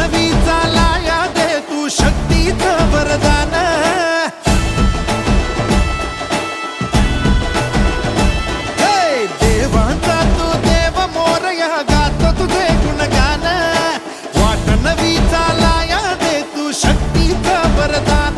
नवी चालाया दे तू शक्तीचं वरदान. हे देवांचा तू देव मोरया गातो तुझे गुणगान. वाट नवी चालाया दे तू शक्तीचं वरदान.